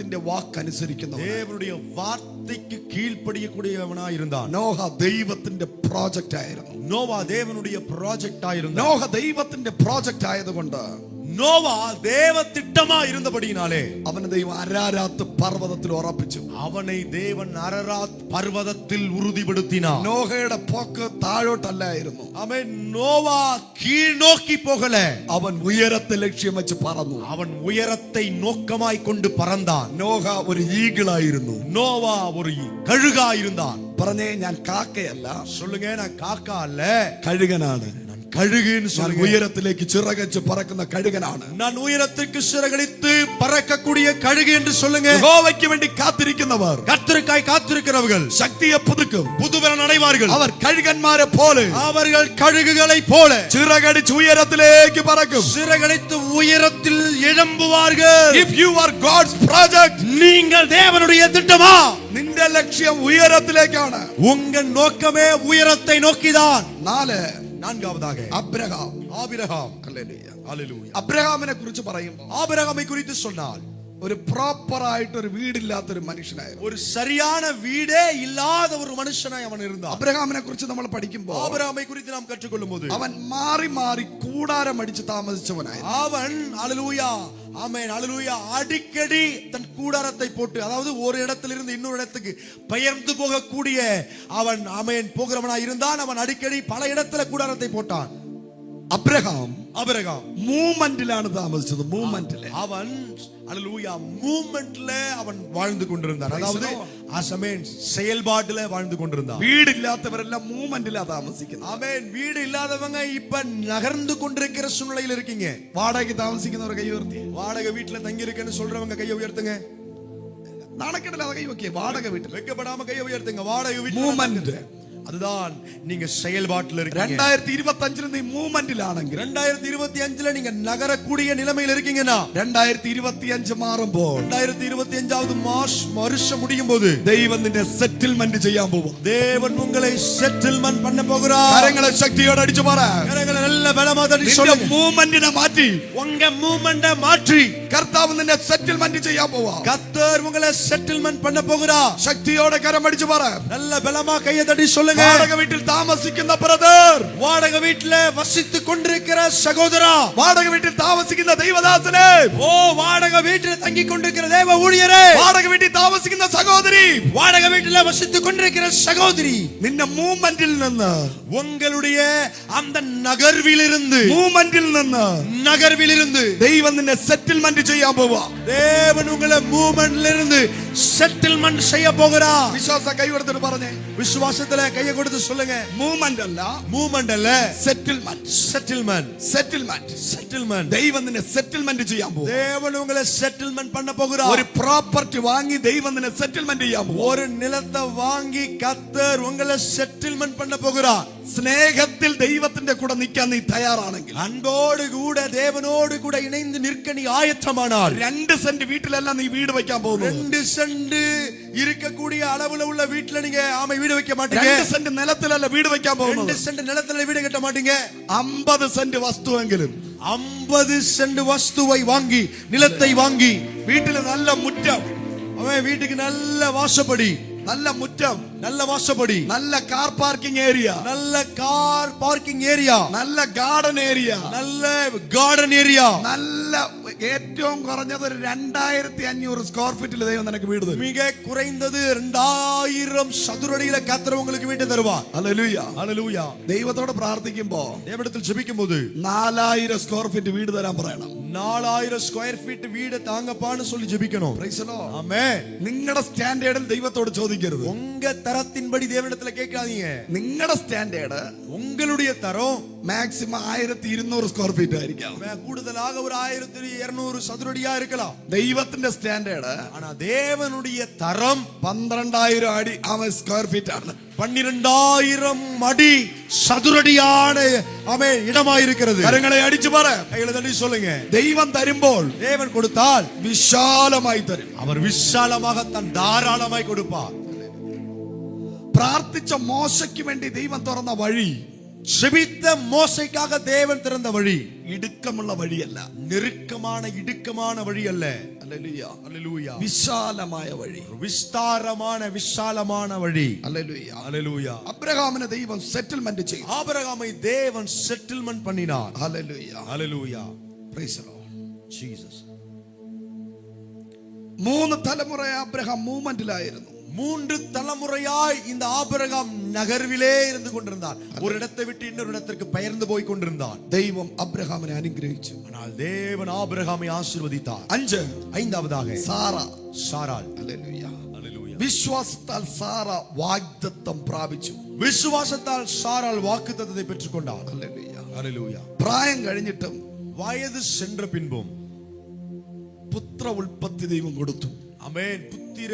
ദൈവത്തിന്റെ വാക്കനുസരിക്കുന്നവൻ, தேவனுடைய வார்த்தைக்கு கீழ்ப்படியக்கூடியவனாய் இருந்தான். നോഹ ദൈവത്തിന്റെ പ്രോജക്റ്റ് ആയിരുന്നു. நோவா தேவனுடைய ப்ராஜெக்ட் ஆயிருந்தான். നോഹ ദൈവത്തിന്റെ പ്രോജക്റ്റ് ആയതുകൊണ്ട് நோவா தேவ திட்டமா இருந்தபடியினாலே അവനെ ദൈവം അരാരാത്ത് പർവ്വതത്തിൽ ഉറപ്പിച്ചു. அவனை தேவன் அரராத் பர்வதத்தில் உறுதிப்படுத்தினார். നോഹയുടെ പോക്ക് താഴോട്ടല്ലായിരുന്നു. அவன் நோவா கீழ் நோக்கி போகல, അവൻ ഉയരത്തെ ലക്ഷ്യം വെച്ച് പറന്നു. அவன் உயரத்தை நோக்கமாய் கொண்டு பறந்தான். നോഹ ഒരു ഈഗിളായിരുന്നു. நோவா ஒரு கழுகா இருந்தான். പറഞ്ഞേ, ഞാൻ കാക്കയല്ല, சொல்லுங்க, நான் காக்கா அல்ல, കഴുകനാണ്. கழுகுன்னு ഞാൻ சொல்லுங்க. ഉയരത്തിലേക്ക് ചിറകച്ച് പറക്കുന്ന കഴുകനാണ്. நான் உயரத்துக்கு சிறகடித்து பறக்கக்கூடிய கழுகு என்று சொல்லுங்க. യഹോവയ്ക്ക് വേണ്ടി കാത്തിരിക്കുന്നവർ கர்த்தருக்காய் காத்திருக்கிறவர்கள் ശക്തിയെ പുതുക്കും. புதுபலன் அடைவார்கள். അവർ കഴുകന്മാരെ പോലെ, அவர்கள் கழுகுகளை போல ചിറകടിച്ച് ഉയരത്തിലേക്ക് പറക്കും. சிறகடித்து உயரத்தில் எழும்புவார்கள். If you are God's project, நீங்கள் தேவனுடைய திட்டமா, നിന്റെ ലക്ഷ്യം ഉയരത്തിലേക്കാണ്. உங்க நோக்கமே உயரத்தை நோக்கிதான். നാലാമതാக അബ്രഹാം. ஆபிரகாம். ഹല്ലേലൂയ. ஹல்லேலூயா. അബ്രഹാമിനെ കുറിച്ച് പറയുമ്പോൾ ஆபிரகாமை குறித்து சொன்னால் ഒരു പ്രോപ്പർ ആയിട്ട് ഒരു വീടില്ലാത്ത ഒരു മനുഷ്യനായിരുന്നു. ஒரு சரியான வீடே இல்லாத ஒரு மனுஷனாய் அவன் இருந்தான். അബ്രഹാമിനെ കുറിച്ച് നമ്മൾ പഠിക്കുമ്പോൾ ஆபிரகாமை குறித்து நாம் கற்றுக்கொள்ளும்போது അവൻ മാറി മാറി കൂടാരം അടിച്ച് താമസിച്ചവനായിരുന്നു. அவன் ஹல்லேலூயா, ஆமென், ஹல்லேலூயா, அடிக்கடி தன் கூடாரத்தை போட்டு, அதாவது ஒரு இடத்திலிருந்து இன்னொரு இடத்துக்கு பெயர்ந்து போகக்கூடிய அவன் ஆமென் போகிறவனாய் இருந்தான். அவன் அடிக்கடி பல இடத்துல கூடாரத்தை போட்டான். അബ്രഹാം மூமெண்ட்ல താമസിച്ചത്. മൂവ്മെന്റില് அவன் ஹல்லேலூயா மூமெண்ட்ல அவன் வாழ்ந்து கொண்டிருந்தான். அதாவது ஆமென் செயல்பாட்டுல வாழ்ந்து கொண்டிருந்தான். വീടില്ലാത്തവരെല്ലാം മൂവ്മെന്റിലാ താമസിക്കുന്നത്. ஆமென். வீடு இல்லாதவங்க இப்ப நகர்ந்து கொண்டிருக்கிற சூழ்நிலையில இருக்கீங்க. വാടകയ്ക്ക് താമസിക്കുന്നവർ കൈ ഉയർത്തി. வாடகை வீட்டுல தங்கி இருக்கேன்னு சொல்றவங்க கையை உயர்த்துங்க. നാണക്കെട്ടില്ലാതെ കൈ വെക്കേ. വാടക വീട്ടിൽ வெட்கப்படாம கையை உயர்த்துங்க. வாடகை வீட்டுல മൂവ്മെന്റ്. அதுதான் நீங்க செயல்பாட்டுல இருக்கீங்க. 2025 நீ மூவ்மெண்டிലാണെങ്കിൽ 2025ல நீங்க நகரக்கூடிய நிலைமையில இருக்கீங்கன்னா 2025 മാറുമ്പോൾ 2025வது வருஷம் முடியும் போது ദൈവം നിന്നെ സെറ്റിൽമെന്റ് ചെയ്യാൻ പോകും. தேவன் உங்களை செட்டில்மென்ட் பண்ண போகிறார். കരങ്ങളെ ശക്തിയോടെ അടിച്ചു പറ. கரங்களை நல்ல பலமா தட்டி നിന്റെ சொல்லுங்க. മൂവ്മെന്റിനെ മാറ്റി உங்க மூவ்மெண்ட மாற்றி കർത്താവ് നിന്നെ സെറ്റിൽമെന്റ് ചെയ്യാൻ പോവാ. கர்த்தர் உங்களை செட்டில்மென்ட் பண்ண போகிறார். ശക്തിയോടെ കരം അടിച്ചു പറ. நல்ல பலமா கையை தட்டி சொல்லுங்க. വാടക വീട്ടിൽ താമസിക്കുന്ന ബ്രദർ, வாடகை வீட்டுல வசித்து கொண்டிருக்கிற சகோதரா, വാടക വീട്ടിൽ താമസിക്കുന്ന ദൈവദാസനെ, ஓ வாடகை வீட்டுல தங்கி கொண்டிருக்கிற தேவ ஊழியரே, വാടക വീട്ടിൽ താമസിക്കുന്ന സഹോദരി, வாடகை வீட்டுல வசித்து கொண்டிருக்கிற சகோதரி, നിന്റെ മൂവ്മെന്റിൽ നിന്ന്, உங்களுடைய அந்த நகர்விலிருந்து ദൈവം നിന്നെ സെറ്റിൽമെന്റ് ചെയ്യാൻ പോവാ. தேவன் உங்களை மூவ்மெண்ட்ல செட்டில்மென்ட் செய்ய போகிறார். വിശ്വാസ കൈ കൊടുത്തിട്ട് പറഞ്ഞേ. விசுவாசத்துல கையை கொடுத்து சொல்லுங்க. മൂവ്മെന്റ് അല്ല, செட்டில்மென்ட். ദൈവം നിന്നെ സെറ്റിൽമെന്റ് ചെയ്യാൻ പോവാ. தேவன் உங்களை செட்டில்மென்ட் பண்ண போகிறார். ഒരു പ്രോപ്പർട്ടി വാങ്ങി ദൈവം നിന്നെ സെറ്റിൽമെന്റ് ചെയ്യാൻ പോവാ. ஒரு நிலத்தை வாங்கி கர்த்தர் உங்களை செட்டில்மென்ட் பண்ண போகிறார். സ്നേഹത്തിൽ ദൈവത്തിന്റെ കൂടെ നിൽക്കാൻ നീ തയ്യാറാണെങ്കിൽ, அன்போடு கூட தேவனோடு கூட இணைந்து நிற்க நீ ஆயத்தமானால், 2 സെന്റ് വീട്ടിലല്ല നീ വീട് വെക്കാൻ പോകുന്നു. 2 சென்ட் இருக்கக்கூடிய அளவுல உள்ள வீட்டுல நீங்க வீடு வைக்க மாட்டீங்க. 2 സെന്റ് നിലത്തിലല്ല വീട് വെക്കാൻ പോകുന്നത്. 2 சென்ட் நிலத்துல வீடு கட்ட மாட்டீங்க. 50 സെന്റ് വസ്തുവെങ്കിലും 50 சென்ட் வஸ்துவை வாங்கி, நிலத்தை வாங்கி, വീട്ടിൽ നല്ല മുറ്റം, அவன் வீட்டுக்கு நல்ல வாசப்படி, നല്ല മുറ്റം, நல்ல வாசப்படி, നല്ല കാർ പാർക്കിംഗ് ഏരിയ, நல்ல கார் பார்க்கிங் ஏரியா, നല്ല ഗാർഡൻ ഏരിയ, நல்ல கார்டன் ஏரியா, നല്ല ഏറ്റവും കുറഞ്ഞത് ഒരു 2500 സ്ക്വയർ ഫീറ്റിൽ ദൈവം നിനക്ക് വീട് തരും. மிக குறைந்தது 2000 சதுரடியில கர்த்தர் உங்களுக்கு வீட்டை தருவார். ഹല്ലേലൂയ. ஹல்லேலூயா. ദൈവത്തോട് പ്രാർത്ഥിക്കുമ്പോ தேவனிடத்தில் ஜெபிக்கும்போது 4000 സ്ക്വയർ ഫീറ്റ് വീട് തരാൻ പറയണം. 4000 ஸ்கொயர் ஃபீட் வீடு தாங்கப்பான்னு சொல்லி ஜெபிக்கணும். Praise the Lord. ஆமென். നിങ്ങളുടെ സ്റ്റാൻഡേർഡിൽ ദൈവത്തോട് ചോദിക്കരുത്. உங்க தரத்தின்படி தேவனிடத்துல கேட்காதீங்க. നിങ്ങളുടെ സ്റ്റാൻഡേർഡ്, உங்களுடைய தரம் മാക്സിമം 1200 സ്ക്വയർ ഫീറ്റ് ആയിരിക്കാം. கூடுதலாக ஒரு 1200 சதுரடியா இருக்கலாம். ദൈവത്തിന്റെ സ്റ്റാൻഡേർഡ്, ஆனா தேவனுடைய தரம் 12000 അടി സ്ക്വയർ ഫീറ്റ് ആണ്. 12000 அடி சதுரடியான இடமாயிருக்கிறது. കരങ്ങളെ അടിച്ചു പറ. கைகளை தட்டி சொல்லுங்க. ദൈവം തരുമ്പോൾ தேவன் கொடுத்தால் വിശാലമായി തരും. அவர் விசாலமாக தன் தாராளமாய் கொடுப்பார். പ്രാർത്ഥിച്ച മോശയ്ക്ക് വേണ്ടി ദൈവം തുറന്ന വഴി ஜெபித்த மோசேக்காக தேவன் திறந்த வழி ഇടുക്കമുള്ള വഴിയല്ല, நெருக்கமான இடுக்கமான வழி அல்ல. ഹല്ലേലൂയ, ஹalleluya. വിശാലമായ വഴി, விஸ்தாரமான விசாலமான வழி. ഹല്ലേലൂയ. ஹalleluya. അബ്രഹാമിനെ ദൈവം സെറ്റിൽമെന്റ് ചെയ്തു. ஆபிரகாமை தேவன் செட்டில்மென்ட் பண்ணினார். ഹല്ലേലൂയ, ஹalleluya. Praise the Lord. ജീസസ്. 3 തലമുറ അബ്രഹാം മൂവ്മെന്റിലായിരുന്നു. 3 தலைமுறையாய் இந்த ஆபிரகாம் நகர்விலே இருந்து கொண்டிருந்தார். ஒரு இடத்தை விட்டு இன்னொரு இடத்திற்கு பெயர்ந்து போய் கொண்டிருந்தான். ദൈവം അബ്രഹാമിനെ അനുഗ്രഹിച്ചു. ஆனால் தேவன் ஆபிரகாமை ஆசீர்வதித்தார். 5 ஐந்தாவதாக സാറ. சாராள். ഹല്ലേലൂയ. ஹalleluya. വിശ്വാസത്താൽ സാറ വാഗ്ദത്തം പ്രാപിച്ചു. விசுவாசத்தால் சாராள் வாக்குத்தத்தத்தை பெற்றுக்கொண்டார். ഹല്ലേലൂയ. ஹalleluya. പ്രായം കഴിഞ്ഞിട്ടും வயது சென்ற பின்பும் പുത്ര ഉൽപ്പത്തി ദൈവം കൊടുത്തു. ஆமென். புத்திர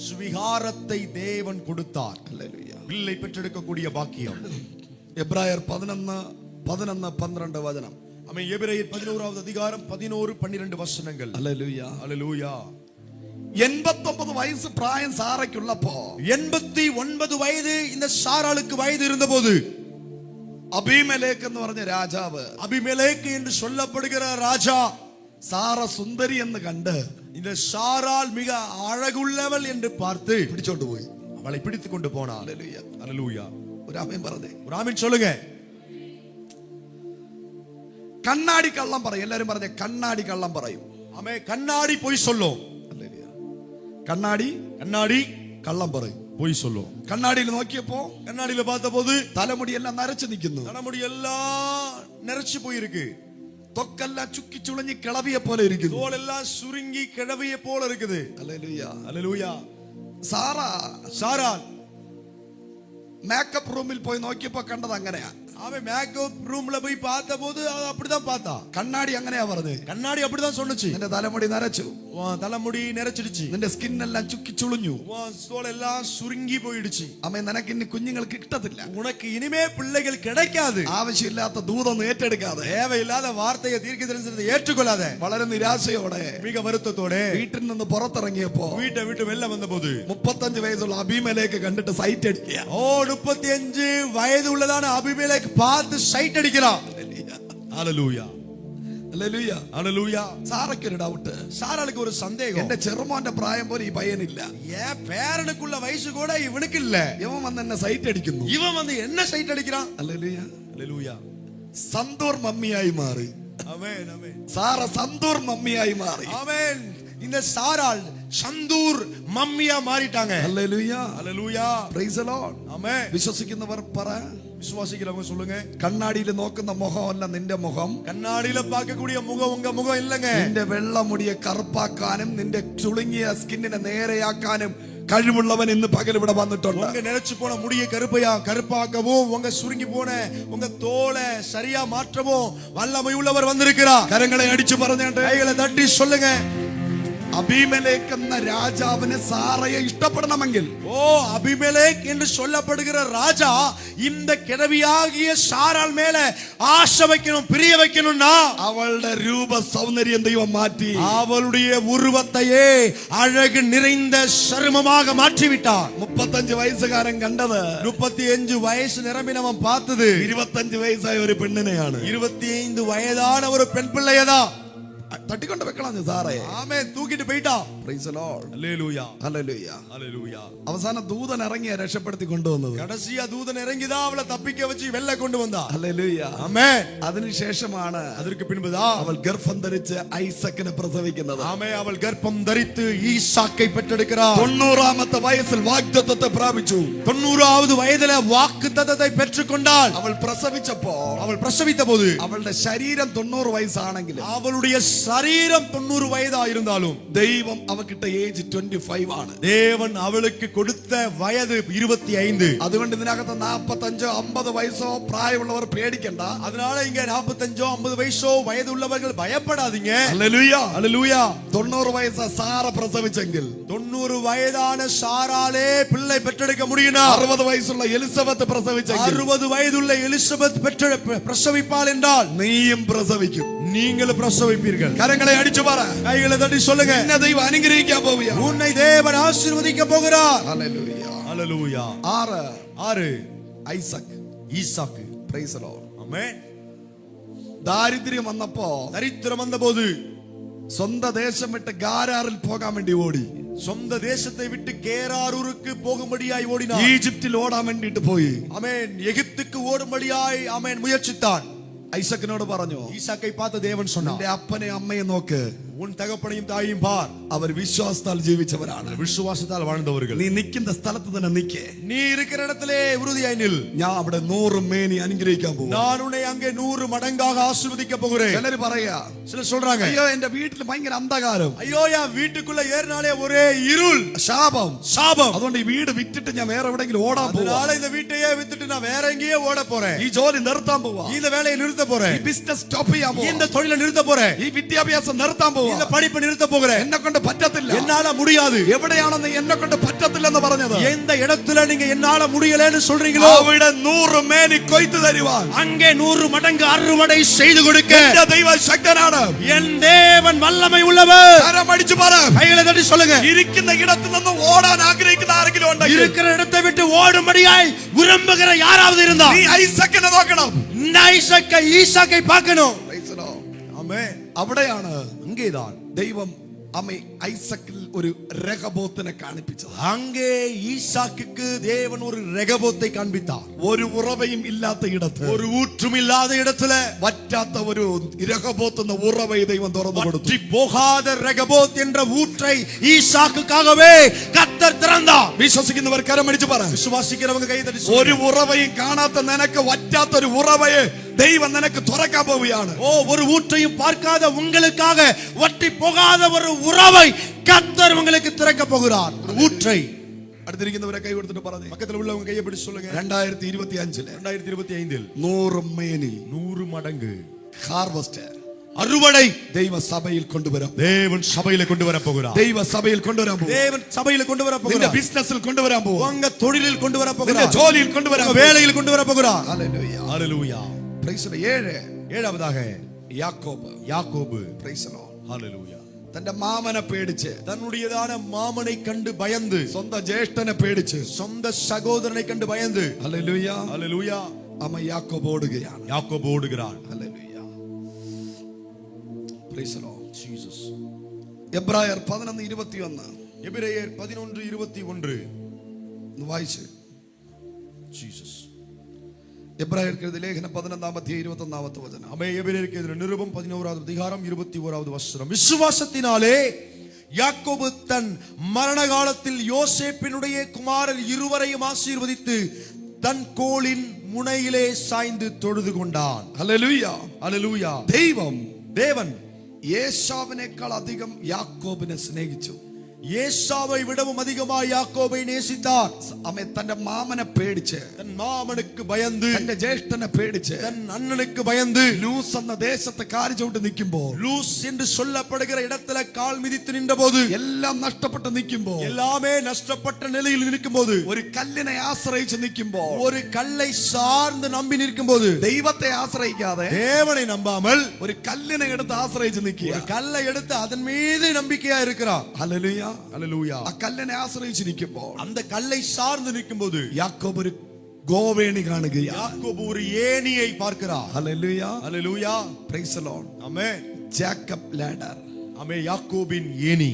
சுவிகாரத்தை தேவன் கொடுத்தார். ഹല്ലേലൂയ. பிள்ளை பெற்றெடுக்கக்கூடிய பாக்கியம். എബ്രായർ 11:12 വചനം. ஆமென். எபிரேயர் 11வது அதிகாரம் 11-12 வசனங்கள். ഹല്ലേലൂയ. ஹalleluya. 89 വയസ്സ് പ്രായം സാറയ്ക്കുള്ളപ്പോ 89 വയது இந்த சாராளுக்கு வயது இருந்தபோது അബീമേലെക്ക് എന്ന് പറഞ്ഞ രാജാവ്, அபிமெலேக்கு என்று சொல்லப்படுகிற ராஜா, സാറ സുന്ദരി എന്ന് കണ്ട് இந்த சாராள் மிக அழகுள்ளவள் என்று பார்த்து പിടിച്ചോണ്ട് പോയി. அவளை பிடித்துக் கொண்டு போனார். ഹല്ലേലൂയ. ஹalleluya. ഒരു ആമേൻ പറഞ്ഞേ. ஒரு ஆமென் சொல்லுங்க. കണ്ണാടി കള്ളം പറയും. എല്ലാരും പറഞ്ഞേ, കണ്ണാടി കള്ളം പറയും. ஆமென். கண்ணாடி பொய் சொல்லும். ഹല്ലേലൂയ. കണ്ണാടി கண்ணாடி കള്ളം പറയും. பொய் சொல்லும். കണ്ണാടിയിൽ നോക്കിയപ്പോ கண்ணாடியில பார்த்தபோது തലമുടിയെല്ലാം നരച്ചു നിൽക്കുന്നു. தலைமுடி எல்லாம் நரைச்சு போயிருக்கு. തൊക്കെല്ലാം ചുക്കി ചുളഞ്ഞി കിളവിയെ പോലെ ഇരിക്കുന്നു. தோல் எல்லாம் சுருங்கி கிழவிய போல இருக்குது. ഹല്ലേലൂയ. ஹalleluya. സാറ சாராள் മേക്കപ്പ് റൂമിൽ പോയി നോക്കിയപ്പോ കണ്ടത് അങ്ങനെയാ. அவன் மேக்கப் ரூம்ல போய் பார்த்தபோது அவ அப்படிதான் பார்த்தா. കണ്ണാടി അങ്ങനെയാ പറഞ്ഞത്. கண்ணாடி அப்படிதான் சொன்னுச்சு. നിന്റെ തലമുടി നരച്ചു, உன் தலைமுடி நிறைச்சிடுச்சு. നിന്റെ സ്കിൻ എല്ലാം ചുക്കി ചുളിഞ്ഞു. உன் தோல் எல்லாம் சுருங்கி போயிடுச்சு. അമ്മ നിനക്ക് ഇനി കുഞ്ഞുങ്ങൾക്ക് കിട്ടത്തില്ല. உனக்கு இனிமே பிள்ளைகள் கிடைக்காது. ആവശ്യമില്ലാത്ത ദൂതൊന്നും ഏറ്റെടുക്കാതെ, தேவையில்லாத வார்த்தையை தீர்க்கதரிசனத்தை ஏற்றுக்கொள்ளாத, വളരെ നിരാശയോടെ மிக வருத்தத்தோட വീട്ടിൽ നിന്ന് പുറത്തിറങ്ങിയപ്പോ வீட்டை விட்டு வெளில வந்தபோது 35 വയസ്സുള്ള അബീമേലെക്ക് കണ്ടിട്ട് സൈറ്റ് അടിക്കുക. ஓ 35 வயது உள்ளதான அபிமெலேக்கு பார்த்து சைட் அடிக்கிறான். ஹalleluya. ഹല്ലേലൂയ. ஹalleluya. സാറയ്ക്കൊരു ഡൗട്ട്. சாராளுக்கு ஒரு சந்தேகம். എന്റെ ചെറുമോന്റെ പ്രായം പോലെ ഈ പയ്യനില്ല. ஏன் பேரனுக்குள்ள வயசு கூட இவனுக்கு இல்ல. ഇവൻ വന്ന് എന്നെ സൈറ്റ് അടിക്കുന്നു. இவன் வந்து என்ன சைட் அடிக்கிறான்? ഹല്ലേലൂയ. ஹalleluya. സന്തൂർ മമ്മിയായി മാറി. ஆமென். ஆமென். സാറ സന്തൂർ മമ്മിയായി മാറി. ஆமென். இந்த சாராள் சந்தூர் மம்மியா மாறிட்டாங்க. ഹല്ലേലൂയ. ஹalleluya. Praise the Lord. ஆமென். വിശ്വസിക്കുന്നവർ പറ. விசுவாசிக்கிறவங்க சொல்லுங்க. കണ്ണാടിയിൽ നോക്കുന്ന മുഖമല്ല നിന്റെ മുഖം. கண்ணாடியில பார்க்கக்கூடிய முகம் உங்க முகம் இல்லங்க. നിന്റെ വെള്ളമുടിയെ കറുപ്പാക്കാനും നിന്റെ ചുളുങ്ങിയ സ്കിന്നിനെ നേരെയാക്കാനും കഴിവുള്ളവൻ ഇന്ന് പകൽ ഇവിടെ വന്നിട്ടുണ്ട്. உங்க நினைச்சு போன முடியை கருப்பாக்கவும் உங்க சுருங்கி போன உங்க தோலை சரியா மாற்றவும் வல்லமை உள்ளவர் வந்திருக்கிறார். കരങ്ങളെ അടിച്ചു പറഞ്ഞിട്ട് கைகளை தட்டி சொல்லுங்க. അബീമേലെക്ക് എന്ന രാജാവിന് സാറയെ ഇഷ്ടപ്പെടണമെങ്കിൽ, ஓ அபிமெலேக் என்று சொல்லப்படுகிற ராஜா இந்த கிழவியாகிய சாராள் மேல ஆசை வைக்கணும், பிரிய வைக்கணும்னா അവളുടെ രൂപ സൗന്ദര്യം ദൈവം മാറ്റി. அவளுடைய உருவத்தையே அழகு நிறைந்த சருமமாக மாற்றிவிட்டார். 35 വയസ്സുകാരൻ കണ്ടത് 35 வயசு நிரம்பினவன் பார்த்தது 25 വയസ്സായ ഒരു പെണ്ണിനെയാണ്. 25 வயதான ஒரு பெண் பிள்ளையதான். തട്ടിക്കൊണ്ട് വെക്കണം സാറേ. ஆமென். தூக்கிட்டு போயிட்டான். Praise the Lord. ஹalleluya. ഹല്ലേലൂയ. ஹalleluya. അവസാന ദൂതൻ ഇറങ്ങിയ രക്ഷപ്പെടുത്തി കൊണ്ടുവന്നത്. கடைசியா தூதன் இறங்கிதான் அவளை தப்பிக்க வச்சு வெளில கொண்டு வந்தான். ഹല്ലേലൂയ. ஆமென். അതിനുശേഷമാണ് அதற்கு பின்புதான் അവൾ ഗർഭം ധരിച്ച് ഐസക്കിനെ പ്രസവിക്കുന്നത്. ஆமென். அவள் கர்ப்பம் தரித்து ஈசாக்கை பெற்றெடுக்கிறாள். 90ാമത്തെ വയസ്സിൽ വാഗ്ദത്തത്തെ പ്രാപിച്ചു. 90வது வயதில வாக்குத்தத்தத்தை பெற்றுக்கொண்டாள். അവൾ പ്രസവിച്ചപ്പോ அவள் பிரசவித்த போது അവളുടെ ശരീരം 90 വയസ്സാണെങ്കിലും அவளுடைய சரீரம் 90 வயதா இருந்தாலும் ദൈവം അവക്കിട്ട ഏജ് 25 ആണ്. தேவன் அவளுக்கு கொடுத்த வயது 25. അതുകൊണ്ട് ഇതിനകത്ത് 45 50 വയസ്സോ പ്രായമുള്ളവർ പേടിക്കണ്ട. அதனால இங்க 45 50 வயசோ வயது உள்ளவர்கள் பயப்படாதீங்க. ഹല്ലേലൂയ. ஹalleluya. 90 വയസ്സ് സാറ പ്രസവിച്ചെങ്കിൽ 90 வயதான சாராளே பிள்ளை பெற்றெடுக்க முடியுமா? 60 വയസ്സുള്ള എലിസബത്ത് പ്രസവിച്ചെങ്കിൽ 60 வயதுள்ள எலிசபெத் பிரசவிப்பாள் என்றால் നീയും പ്രസവിക്കും. நீங்களும் பிரசவிப்பீர்கள். കരങ്ങളെ അടിച്ചു പറ. கைகளை தட்டி சொல்லுங்க. നിന്നെ ദൈവം അനുഗ്രഹിക്കാൻ പോവുകയാണ്. உன்னை தேவன் ஆசீர்வதிக்க போகிறார். ഹല്ലേലൂയ. ஹalleluya. 6 6 ഐസക്. ஈசாக்கு. Praise the Lord. ആമേൻ. ദാരിദ്ര്യം വന്നപ്പോ ദരിദ്രം വന്നപോது സ്വന്തം ദേശം വിട്ട് ഗാരാറിൽ പോകാൻ വേണ്ടി ഓടി. சொந்த தேசத்தை விட்டு கேராரூருக்கு போகும்படியாய் ஓடினார். ഈജിപ്തിൽ ഓടാൻ വേണ്ടിയിട്ട് പോയി. ஆமென். எகிப்துக்கு ஓடும்படியாய் ஆமென் முயற்சித்தான். ഐസക്കിനോട് പറഞ്ഞു, ஈசாக்கை பார்த்த தேவன் சொன்னார், നിന്റെ അപ്പനെ അമ്മയെ നോക്ക്, உன் தகப்பனையும் தாயையும் பார், അവർ വിശ്വാസത്താൽ ജീവിച്ചവരാണ്. விசுவாசத்தால் வாழ்ந்தவர்கள். നീ നിൽക്കുന്ന സ്ഥലത്ത് തന്നെ നിൽക്കേ, நீ இருக்கிற இடத்திலே உறுதியாய் நில். ഞാൻ അവിടെ 100 മേനി അനുഗ്രഹിക്കാൻ പോകും. நான் உன்னை அங்கே 100 மடங்காக ஆசீர்வதிக்க போகிறேன். ചിലര് പറയാ, சிலர் சொல்றாங்க, അയ്യോ എന്റെ വീട്ടിൽ ഭയങ്കര അന്ധകാരം, ஐயோ என் வீட்டுக்குள்ள ஏறினாலே ஒரே இருள், ശാപം. சாபம். അതുകൊണ്ട് ഈ വീട് വിറ്റിട്ട് ഞാൻ വേറെ എവിടെയെങ്കിലും ഓടാൻ പോവാ. அதனால இந்த வீட்டையே வித்துட்டு நான் வேற எங்கேயே ஓட போறேன். ഈ ജോലി നിർത്താൻ പോവാ. இந்த வேலையை நிறுத்த போறேன். ഈ ബിസിനസ് സ്റ്റോപ്പ് ചെയ്യാൻ പോവാ. இந்த தொழிலை நிறுத்த போறேன். ഈ വിദ്യാഭ്യാസം നിർത്താൻ പോവാ. இந்த படிப்பை நிறுத்த போகிறேன். എന്നെ കൊണ്ട് പറ്റത്തില്ല, என்னால முடியாது. എവിടെയാണെന്ന് എന്നെ കൊണ്ട് പറ്റത്തില്ലെന്ന് പറഞ്ഞത്, எந்த இடத்துல நீங்க என்னால முடியலன்னு சொல்றீங்களோ അവിടെ 100 മേനി കൊയ്ത്തു തരുവാൻ அங்கே 100 மடங்கு அறுவடை செய்து கொடுக்க എന്റെ ദൈവം ശക്തനാണ്. என் தேவன் வல்லமை உள்ளவர். കരമടിച്ചു പറ, கைகளை தட்டி சொல்லுங்க. ഇരിക്കുന്ന ഇടത്ത് നിന്ന് ഓടാൻ ആഗ്രഹിക്കുന്ന ആരെങ്കിലും ഉണ്ടെങ്കിൽ, இருக்கிற இடத்தை விட்டு ஓடும்படியாய் விரும்புகிற யாராவது இருந்தா നീ ഐസക്കിനെ നോക്കണം. இந்த ஈசாக்கை பார்க்கணும். ஆமென். അവിടെയാണ് அங்கேதான் ദൈവം ഐസക്കിൽ ഒരു രഹബോത്തിനെ കാണിപ്പിച്ചത്. அங்கே ஈசாக்குக்கு தேவன் ஒரு ரெகபோத்தை காண்பித்தார். ഒരു ഉറവയും ഇല്ലാത്ത ഇടത്ത്, ஒரு ஊற்றும் இல்லாத இடத்துல വറ്റാത്ത ഒരു രഹബോത്ത് എന്ന ഉറവയെ ദൈവം തുറന്നു കൊടുത്തു. வற்றி போகாத ரெகபோத் என்ற ஊற்றை ஈசாக்குக்காகவே கர்த்தர் திறந்தார். വിശ്വസിക്കുന്നവർ കരമടിച്ചു പറ, விசுவாசிக்கிறவங்க கை தட்டி ഒരു ഉറവയും കാണാത്ത നിനക്ക് വറ്റാത്ത ഒരു ഉറവയെ ദൈവം നിനക്ക് തുറക്കാൻ പോവുകയാണ്. ஓ, ஒரு ஊற்றையும் பார்க்காத உங்களுக்காக வற்றி போகாத ஒரு உறவை கர்த்தர் உங்களுக்கு திறக்க போகிறார். ஊற்றை. അടുത്തിരിക്കുന്നവരെ കൈ കൊടുത്തിട്ട് പറഞ്ഞു, பக்கத்துல உள்ளவங்க கையை பிடிச்சு சொல்லுங்க. 2025 100 മേനി 100 மடங்கு ഹാർവസ്റ്റ് அறுவடை ദൈവ സഭയിൽ കൊണ്ടുവരാം. தேவன் சபையில கொண்டு வர போகிறார். ദൈവ സഭയിൽ കൊണ്ടുവരാൻ പോകും. தேவன் சபையில கொண்டு வர നിന്റെ போகிறார். ബിസിനസ്സിൽ കൊണ്ടുവരാൻ പോകും. உங்க தொழிலில் கொண்டு வர നിന്റെ போகிறார். ജോലിയിൽ കൊണ്ടുവരാൻ உங்க வேலையில் கொண்டு வர போகிறார். ഹല്ലേലൂയ. ஹalleluya. Praise the 7. ஏழாவதாக യാക്കോബ്. யாக்கோபு. Praise the Lord. ஹalleluya. തന്റെ മാമനെ പേടിച്ച്, தன்னுடையதான மாமனை கண்டு பயந்து, സ്വന്തം ജ്യേഷ്ഠനെ പേടിച്ച്, சொந்த சகோதரனை கண்டு பயந்து, ഹല്ലേലൂയ, ஹalleluya, യാക്കോബ് ഓടുകയാണ്. யாக்கோபு ஓடுகிறான். ഹല്ലേലൂയ. Praise the Lord. ஜீசஸ். എബ്രായർ 11:21 எபிரேயர் 11:21 വായിച്ച്. ஜீசஸ். എബ്രായർക്ക് എഴുതിയ ലേഖനം 11-21 വചനം. ஆமென். எபிரேயருக்கு எழுதின நிருபம் 11வது அதிகாரம் 21வது வசனம். விசுவாசத்தினாலே யாக்கோபு தன் மரண காலத்தில் யோசேப்பினுடைய குமாரர் இருவரையும் ஆசீர்வதித்து தன் கோலின் முனையிலே சாய்ந்து தொழுது கொண்டான். ഹല്ലേലൂയ. ஹalleluya. தேவன் ஏசாவினேക്കാൾ അധികം യാക്കോബിനെ സ്നേഹിച്ചു. ஏசாவை விடவும் அதிகமாக யாக்கோபை நேசித்தார். അവൻ തന്റെ മാമനെ പേടിച്ച്, தன் மாமனுக்கு பயந்து, തന്റെ ജ്യേഷ്ഠനെ പേടിച്ച്, தன் அண்ணனுக்கு பயந்து, ലൂസ് എന്ന ദേശത്ത് കാല് ചവിട്ടി നിൽക്കുമ്പോൾ, லூஸ் என்று சொல்லப்படுகிற இடத்துல கால் மிதித்து நின்றபோது, എല്ലാം നഷ്ടപ്പെട്ട് നിൽക്കുമ്പോൾ, எல்லாமே நஷ்டப்பட்ட நிலையில் நிற்கும்போது, ഒരു കല്ലിനെ ആശ്രയിച്ച് നിൽക്കുമ്പോൾ, ஒரு கல்லை சார்ந்து நம்பி நிற்கும்போது, ദൈവത്തെ ആശ്രയിക്കാതെ தேவனை நம்பாமல் ഒരു കല്ലിനെ എടുത്ത് ആശ്രയിച്ച് നിൽക്കുക. ஒரு கல்லை எடுத்து அதன் மீது நம்பிக்கையா இருக்கிறார். ഹല്ലേലൂയ. ஹalleluya. ആ കല്ലിനെ ആശ്രയിച്ച് നിൽക്കുമ്പോൾ அந்த കல்லை சார்ந்து நிற்கும்போது യാക്കോബ് ഒരു ഗോവേണി കാണുകയാണ്. யாக்கோபு ஒரு ஏணியை பார்க்கிறார். ഹല്ലേലൂയ. ஹalleluya. Praise the Lord. ஆமென். Jacob ladder. ஆமென். யாக்கோபின் ஏணி.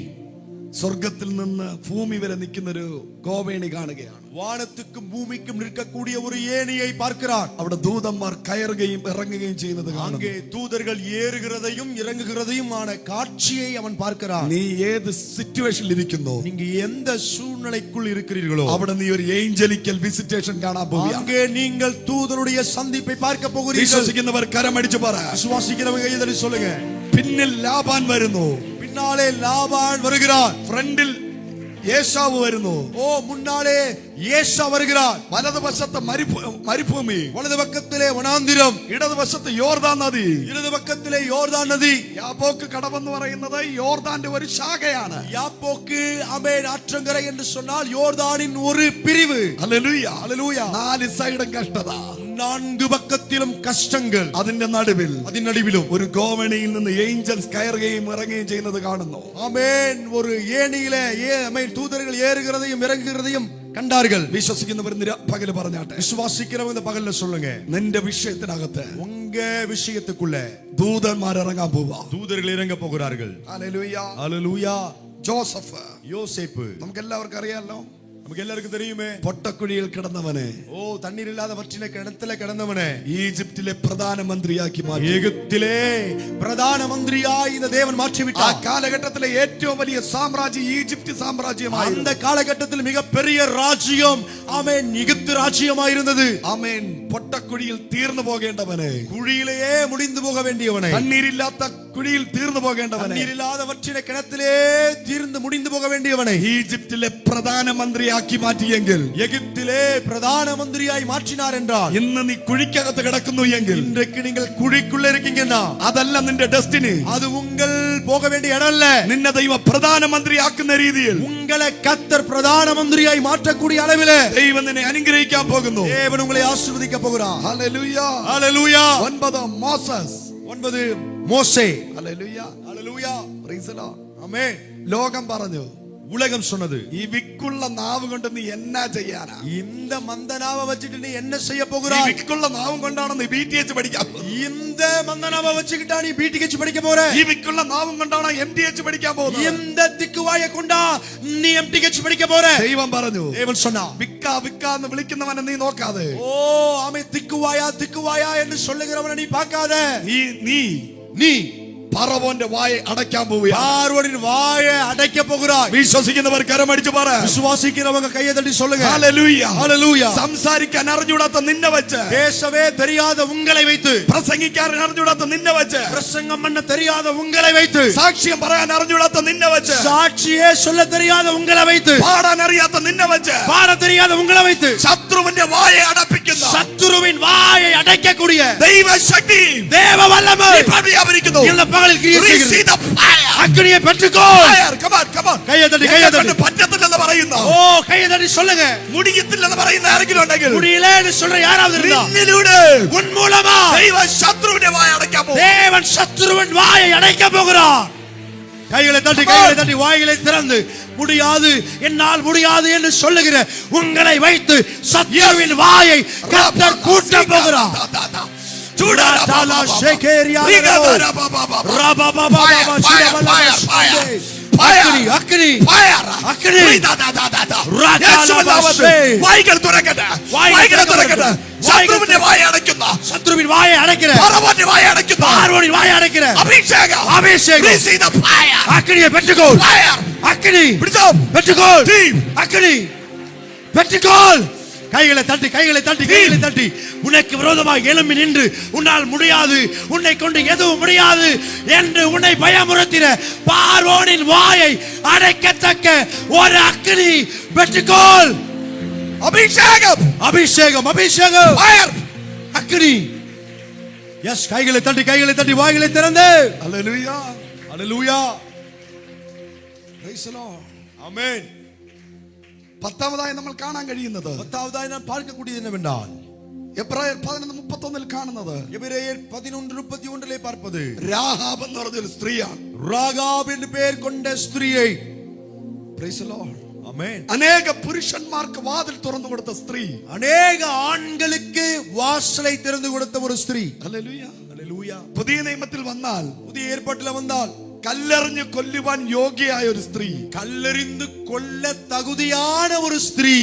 സ്വർഗത്തിൽ നിന്ന് ഭൂമി വരെ നിൽക്കുന്ന ഒരു ഗോവേണി കാണുകയാണ്. வானத்துக்கும் பூமிக்கும் நிற்கக்கூடிய ஒரு ஏணியை பார்க்கிறார். അവിടെ ദൂതന്മാർ കയറുകയും ഇറങ്ങുകയും ചെയ്യുന്നത് കാണുന്നു. அங்கே தூதர்கள் ஏறுகிறதையும் இறங்குகிறதையும் ஆன காட்சியை அவன் பார்க்கிறான். നീ ഏത് സിറ്റുവേഷനിൽ ഇരിക്കുന്നു, நீங்க எந்த சூழ்நிலைக்குள் இருக்கிறீர்களோ അവിടെ നീ ഒരു ഏഞ്ചലിക്കൽ വിസിറ്റേഷൻ കാണാൻ പോവുകയാണ്. அங்கே நீங்கள் தூதருடைய சந்திப்பை பார்க்க போகிறீர்கள். വിശ്വസിക്കുന്നവർ കരമടിച്ചു പറ, விசுவாசிக்கிறவங்க கையை சொல்லுங்க. പിന്നിൽ ലാബാൻ വരുന്നു, பின்னாலே லாபான் வருகிறார். ഫ്രണ്ടിൽ യേശാവ് വരുന്നു, ஓ, முன்னாலே ஏசா வருகிறார். വലതുവശത്ത് മരുഭൂമി, வலது பக்கத்திலே வனாந்திரம், ഇടതുവശത്ത് യോർദാൻ നദി. இடது பக்கத்திலே யோர்தான் நதி. യാബോക്ക് കടവെന്ന് പറയുന്നത് യോർദാന്റെ ഒരു ശാഖയാണ്. யாப்போக்கு ஆமென் ஆற்றங்கரை என்று சொன்னால் யோர்தானின் ஒரு பிரிவு. ഹല്ലേലൂയ. ஹalleluya. 4 സൈഡും കഷ്ടത, 4 பக்கத்திலும் கஷ்டங்கள், അതിന്റെ നടുവിൽ அதன் நடுவிலும் ഒരു ഗോവണിയിൽ നിന്ന് ഏഞ്ചൽസ് കയറുകയും ഇറങ്ങുകയും ചെയ്യുന്നത് കാണുന്നു. ஆமென். ஒரு ஏணியிலே ஆமென் தூதர்கள் ஏறுகிறதையும் இறங்குகிறதையும் கண்டார்கள். വിശ്വസിക്കുന്നവർ പകല് പറഞ്ഞാട്ടെ. விசுவாசிக்கிறவங்க இந்த பகல்ல சொல்லுங்க. നിന്റെ വിഷയത്തിനകത്ത് உங்க விஷயத்துக்குள்ள ദൂതന്മാർ ഇറങ്ങാൻ പോവാ. தூதர்கள் இறங்க போகிறார்கள். ഹല്ലേലൂയ. ஹalleluya. ജോസഫ്, யோசேப்பு നമുക്ക് എല്ലാവർക്കും അറിയാലോ. நமக்கு எல்லாருக்கும் தெரியுமே. പൊട്ടക്കുഴിയിൽ കിടന്നവനെ, தண்ணீர் இல்லாத வற்றின கிணத்துல கிடந்தவனே ഈജിപ്തിലെ പ്രധാനമന്ത്രിയാക്കി മാറ്റി. எகிப்திலே பிரதான மந்திரியாய் இந்த தேவன் மாற்றி ആ விட்டார். കാലഘട്ടത്തിലെ ഏറ്റവും വലിയ സാമ്രാജ്യം ഈജിപ്ത് സാമ്രാജ്യമായിരുന്നു. அந்த காலகட்டத்தில் மிகப்பெரிய ராஜ்யம் ஆமென் எகிப்து ராஜ்யமாயிருந்தது. ആമേൻ. പൊട്ടക്കുഴിയിൽ തീർന്നു പോകേണ്ടവനെ, குழியிலேயே முடிந்து போக வேண்டியவனை, കണ്ണീരില്ലാത്ത കുഴിയിൽ തീർന്നു പോകേണ്ടവനെ, தண்ணீர் இல்லாத வற்றின கிணத்திலே தீர்ந்து முடிந்து போக வேண்டியவனை ഈജിപ്തിലെ പ്രധാനമന്ത്രിയാക്കി മാറ്റിയെങ്കിൽ, எகிப்திலே பிரதான மந்திரியாய் மாற்றினார் என்றால், ഇന്ന് നീ കുഴിക്കകത്ത് കിടക്കുന്നു എങ്കിൽ, இன்றைக்கு நீங்கள் குழிக்குள்ள இருக்கீங்கன்னா അതല്ല നിന്റെ ഡെസ്റ്റിനി. அது உங்கள் போக வேண்டிய இடம் அல்ல. നിന്നെ ദൈവം പ്രധാനമന്ത്രിയാക്കുന്ന രീതിയിൽ உங்களை கர்த்தர் பிரதான மந்திரியாய் மாற்றக்கூடிய அளவிலே ദൈവം നിന്നെ അനുഗ്രഹിക്കാൻ പോകുന്നു. தேவன் உங்களை ஆசீர்வதிக்க போகிறார். ഹല്ലേലൂയ. ஹalleluya. 9 മോസസ്. 9 மோசே. ഹല്ലേലൂയ. ஹalleluya. Praise the Lord. ஆமென். ലോകം പറഞ്ഞു, உலகம் சொன்னது, ഈ വിക്കുള്ള നാവ് കൊണ്ട് നീ എന്നാ ചെയ്യാനാ? இந்த மந்தனாவை வச்சிட்டு நீ என்ன செய்ய ഈ போகிறாய்? വിക്കുള്ള നാവും കൊണ്ടാണ് നീ BTH പഠിക്കാൻ പോകുന്നത്. இந்த மந்தனாவை வச்சுக்கிட்டா நீ BTH படிக்க போற? ഈ വിക്കുള്ള നാവും കൊണ്ടാണ് MTH പഠിക്കാൻ പോകുന്നത്. இந்த திக்குவாயை கொண்டா நீ MTH படிக்க போற? ദൈവം പറഞ്ഞു, தேவன் சொன்னா, വിക്ക വിക്ക എന്ന് വിളിക്കുന്നവനെ നീ നോക്കാതെ, ஓ ஆமே திக்குவாயா திக்குவாயா என்று சொல்லுகிறவனை நீ பார்க்காத, നീ நீ പറവോന്റെ വായ അടയ്ക്കാൻ പോവുകയാണ്. பார்வோனின் வாயை அடைக்க போகிறாய். വിശ്വസിക്കുന്നവർ കരമടിച്ചു പറ. விசுவாசிக்கிறவங்க கையை தட்டி சொல்லுங்க. ഹല്ലേലൂയ. ஹalleluya. സംസാരിക്കാൻ അറിഞ്ഞൂടാത്ത നിന്നെ വെച്ച്, பேசவே தெரியாத உங்களை வைத்து, പ്രസംഗിക്കാൻ അറിഞ്ഞൂടാത്ത നിന്നെ വെച്ച്, பிரசங்கம் பண்ண தெரியாத உங்களை வைத்து, സാക്ഷ്യം പറയാൻ അറിഞ്ഞൂടാത്ത നിന്നെ വെച്ച്, சாட்சியே சொல்ல தெரியாத உங்களை வைத்து, പാടാൻ അറിയാത്ത നിന്നെ വെച്ച്, பாட தெரியாத உங்களை வைத்து, ശത്രുവിന്റെ വായ അടപ്പിക്കുന്ന சத்துருவின் வாயை அடைக்கக்கூடிய ദൈവശക്തി, தேவ வல்லமை വ്യാപരിക്കുന്നു. இந்த பகலில் கிரியை Receive செய்கிறது. the fire. அக்கினியை பெற்றுக்கோ. Fire. Come on, come on. கையை தட்டி എന്നെ കൊണ്ട് പറ്റത്തില്ലെന്ന് പറയുന്ന, ஓ கையை தட்டி சொல்லுங்க. മുടിയത്തില്ലെന്ന് പറയുന്ന ആരെങ്കിലും ഉണ്ടെങ്കിൽ, முடியலன்னு சொல்ற யாராவது இருந்தா, നിന്നിലൂടെ உன் மூலமா ദൈവം ശത്രുവിന്റെ വായ അടയ്ക്കാൻ പോകും. தேவன் சத்துருவின் வாயை அடைக்க போகிறார். கைகளை தட்டி வாய்களை திறந்து, முடியாது என்னால் முடியாது என்று சொல்லுகிற உங்களை வைத்து சத்துருவின் வாயை கர்த்தர் கூட்ட போகிறார். சத்ருவின் வாயை அடைக்கிற, பார்வோனின் வாயை அடைக்கிற அபிஷேகம், அக்கினியை பெற்றுக்கொள். அக்கினி பெற்றுக்கொள். அக்கினி பெற்றுக்கொள். கைகளை தட்டி உனக்கு விரோதமாக எழும்பி நின்று உன்னால் முடியாது, உன்னை கொண்டு எதுவும் முடியாது என்று உன்னை பயமுறுத்தின பார்வோனின் வாயை அடைக்கத்தக்க ஒரு அக்கினி பெற்றுக்கொள். அபிஷேகம், அபிஷேகம், அபிஷேகம், அக்கினி. எஸ், கைகளை தட்டி வாய்களை திறந்து. ஹல்லேலூயா. ஹல்லேலூயா. Praise the Lord. ஆமென். പത്താമതായി നമ്മൾ കാണാൻ കഴിയുന്നത്, பத்தாவதாய் நான் பார்க்கக்கூடியது என்னவென்றால், എബ്രായർ 11:31 കാണുന്നത്, எபிரேயர் 11:31 பார்ப்பது, രാഹാബ് എന്ന് പറഞ്ഞ ഒരു സ്ത്രീയാണ്. ராகாப் என்று பெயர் கொண்ட ஸ்திரியை. Praise the Lord. ஆமென். അനേക പുരുഷന്മാർക്ക് വാതിൽ തുറന്നു കൊടുത്ത സ്ത്രീ, அநேக ஆண்களுக்கு வாசலை திறந்து கொடுத்த ஒரு ஸ்திரீ. ഹല്ലേലൂയ. ஹல்லேலூயா. പുതിയ നിയമത്തിൽ വന്നാൽ, புதிய ஏற்பாட்டில் வந்தால், കല്ലെറിഞ്ഞ് കൊല്ലുവാൻ യോഗ്യയായ ഒരു സ്ത്രീ, கல்லெறிந்து கொல்ல தகுதியான ஒரு ஸ்திரீ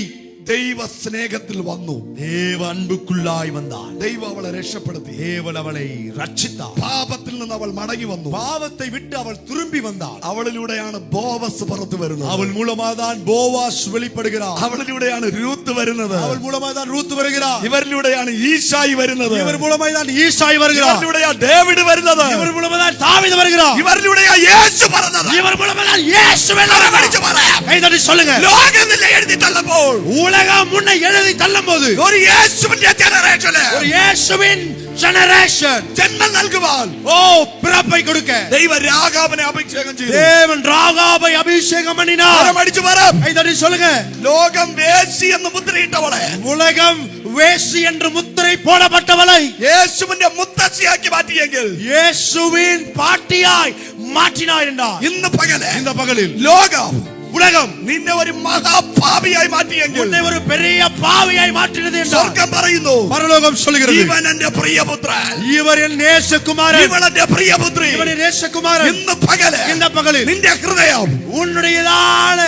ദൈവ സ്നേഹത്തിൽ വന്നു. தேவ அன்புக்குள்ளாய் வந்தாள். ദൈവം അവളെ രക്ഷപ്പെടുത്തി. தேவன் அவளை ரட்சித்தார். പാപത്തിൽ നിന്ന് അവൾ മടങ്ങി വന്നു. பாவத்தை விட்டு அவள் திரும்பி வந்தாள். അവളിലൂടെയാണ് ബോവസ് പുറത്തു വരുന്നത്. அவள் மூலமா தான் போவாஸ் வெளிப்படுகிறார். അവളിലൂടെയാണ് രൂത്ത് വരുന്നത്. அவள் மூலமா தான் ரூத் வருகிறார். ഇവരിലൂടെയാണ് ഈശായി വരുന്നത്. இவர் மூலமா தான் ஈசாய் வருகிறார். ഇവരിലൂടെയാണ് ഡേവിഡ് വരുന്നത്. இவர் மூலமா தான் தாவீது வருகிறார். ഇവരിലൂടെയാണ് യേശു പറഞ്ഞത്. இவர் மூலமா தான் இயேசு வருகிறார். கை தட்டி சொல்லுங்க. ലോകം നിന്നെ എഴുതി തള്ളപ്പോൾ, உலகம் முன்னை எழுதி தள்ளும்போது, ഒരു യേശുവിന്റെ ജനറേഷന്, ஒரு இயேசுவின் ஜெனரேஷன் ജന്മം നൽകുവാൻ, ஓ பிறப்பை கொடுக்க ദൈവ രാഘവനെ അഭിഷേകം ചെയ്തു. தேவன் ராகாபை அபிஷேகம் பண்ணினார். അടിച്ചു പറ. கை தட்டி சொல்லுங்க. ലോകം വേശി എന്ന് മുദ്രയിട്ടവളെ, உலகம் வேசி என்று முத்திரை போடப்பட்டவளை യേശുവിന്റെ മുത്തശ്ശിയാക്കി മാറ്റിയെങ്കിൽ, இயேசுவின் பாட்டியாய் மாற்றினார் என்றார். ഇന്ന് പകല് இந்த பகலில் ലോകം உலகம் നിന്നെ ഒരു മഹാപാപിയായി മാറ്റിയെങ്കിൽ உன்னை ஒரு பெரிய பாவியாய் மாற்றினது என்றால் സ്വർഗ്ഗം പറയുന്നു பரலோகம் சொல்கிறது ഇവൻ എന്റെ പ്രിയപുത്രൻ, இவர் என் நேசகுமாரன், ഇവൾ എന്റെ പ്രിയപുത്രി. இவர் என் நேசகுமாரன். ഇന്ന് പകല് இந்த பகலில் നിന്റെ ഹൃദയം உன்னுடையதான